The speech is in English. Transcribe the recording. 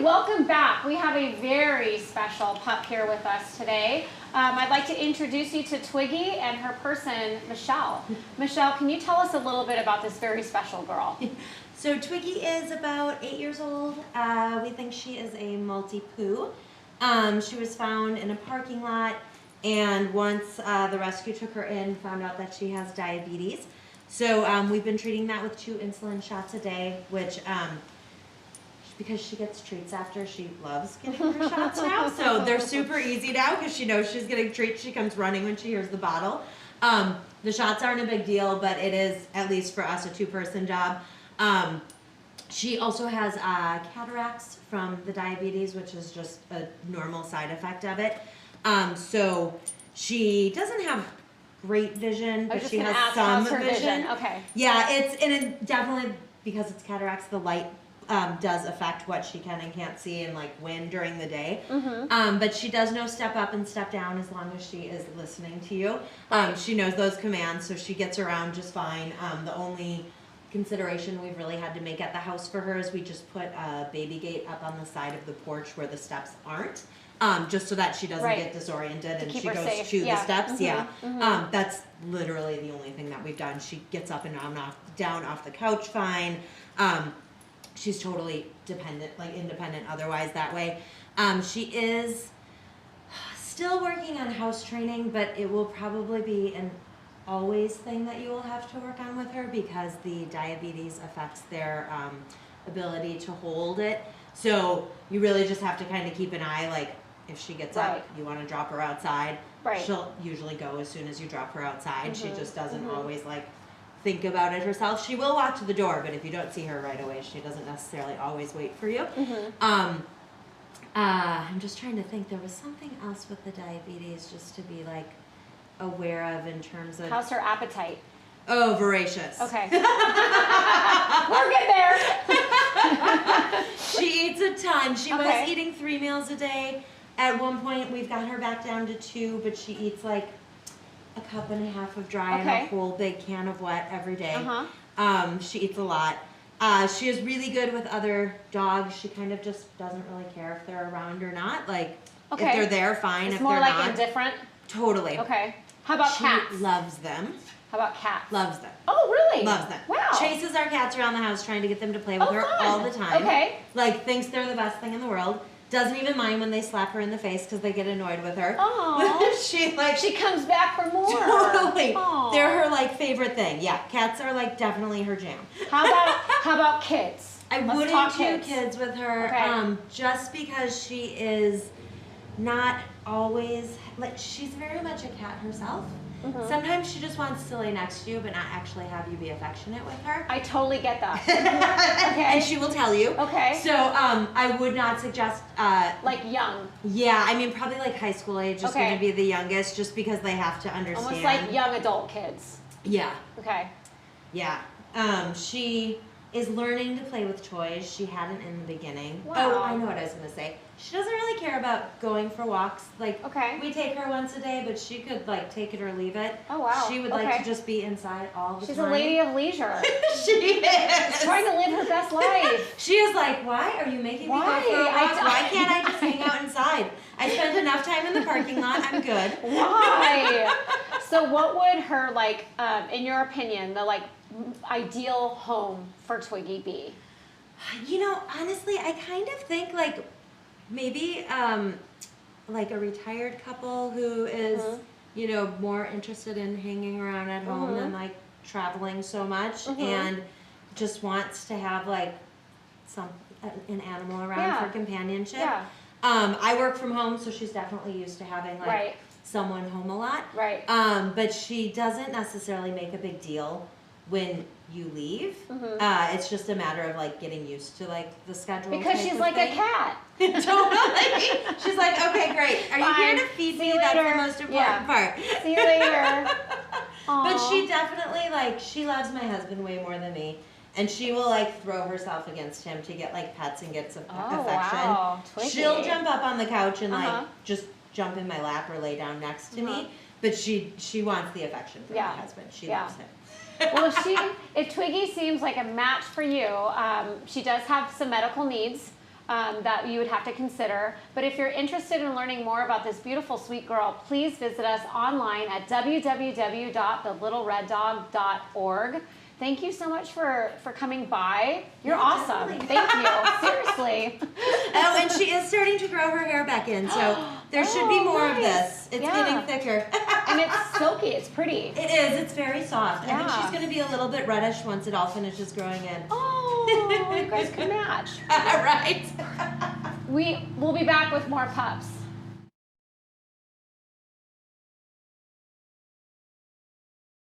welcome back. We have a very special pup here with us today. I'd like to introduce you to Twiggy and her person, Michelle. Michelle, can you tell us a little bit about this very special girl? So Twiggy is about 8 years old. We think she is a multi-poo. She was found in a parking lot, and once the rescue took her in, found out that she has diabetes. So we've been treating that with 2 insulin shots a day, which because she gets treats after, she loves getting her shots now. So they're super easy now because she knows she's getting treats. She comes running when she hears the bottle. The shots aren't a big deal, but it is, at least for us, a 2-person job. She also has cataracts from the diabetes, which is just a normal side effect of it. So she doesn't have great vision, but she has some vision. Okay. Yeah, it definitely, because it's cataracts, the light does affect what she can and can't see and like wind during the day. But she does know step up and step down as long as she is listening to you. She knows those commands, so she gets around just fine. The only consideration we've really had to make at the house for her is we just put a baby gate up on the side of the porch where the steps aren't, just so that she doesn't get disoriented and she goes safe. To the steps. That's literally the only thing that we've done. She gets up and down off the couch fine. She's totally independent otherwise that way. She is still working on house training, but it will probably be an always thing that you will have to work on with her because the diabetes affects their ability to hold it. So you really just have to kind of keep an eye, like if she gets up, you want to drop her outside. She'll usually go as soon as you drop her outside. She just doesn't always think about it herself. She will walk to the door, but if you don't see her right away, she doesn't necessarily always wait for you. I'm just trying to think. There was something else with the diabetes just to be aware of in terms of... How's her appetite? Oh, voracious. Okay. We're good there. She eats a ton. She was eating 3 meals a day. At one point, we've got her back down to 2, but she eats a cup and a half of dry and a whole big can of wet every day. She eats a lot. She is really good with other dogs. She kind of just doesn't really care if they're around or not. If they're there, fine. It's if more they're not, indifferent? Totally. Okay. How about cats? She loves them. How about cats? Loves them. Oh, really? Loves them. Wow. Chases our cats around the house trying to get them to play with her all the time. Okay. Thinks they're the best thing in the world. Doesn't even mind when they slap her in the face because they get annoyed with her. Oh. She comes back for more. Totally. Aww. They're her favorite thing. Yeah, cats are definitely her jam. How about kids? I wouldn't do kids with her, just because she is not always she's very much a cat herself. Sometimes she just wants to lay next to you, but not actually have you be affectionate with her. I totally get that. And she will tell you. Okay. So I would not suggest young. Yeah, I mean probably high school age is going to be the youngest, just because they have to understand. Almost like young adult kids. Yeah. Okay. Yeah. She is learning to play with toys. She hadn't in the beginning. Wow. Oh, I know what I was going to say. She doesn't really care about going for walks. We take her once a day, but she could take it or leave it. Oh, wow. She would like to just be inside all the time. She's a lady of leisure. She is. She's trying to live her best life. She is why are you making me go for a walk? Why can't I just hang out inside? I spent enough time in the parking lot. I'm good. Why? So what would her, in your opinion, the ideal home for Twiggy be? Honestly, I kind of think maybe a retired couple who is more interested in hanging around at home than traveling so much, and just wants to have an animal around for companionship. Yeah. I work from home, so she's definitely used to having someone home a lot. Right. But she doesn't necessarily make a big deal when you leave. It's just a matter of getting used to the schedule. Because she's like a cat. Totally. She's okay, great. Are you here to feed me? That's the most important part. See you later. But she definitely she loves my husband way more than me. And she will throw herself against him to get pets and get some affection. Wow. She'll jump up on the couch and just jump in my lap or lay down next to me. But she wants the affection from my husband. She loves him. Well, if Twiggy seems like a match for you, she does have some medical needs. that you would have to consider. But if you're interested in learning more about this beautiful, sweet girl, please visit us online at www.thelittlereddog.org. Thank you so much for coming by. You're awesome. Definitely. Thank you. Seriously. Oh, and she is starting to grow her hair back in, so there should be more of this. It's getting thicker. And it's silky. It's pretty. It is. It's very soft. I think Yeah. she's going to be a little bit reddish once it all finishes growing in. Oh, you guys can match. Right. We'll be back with more pups.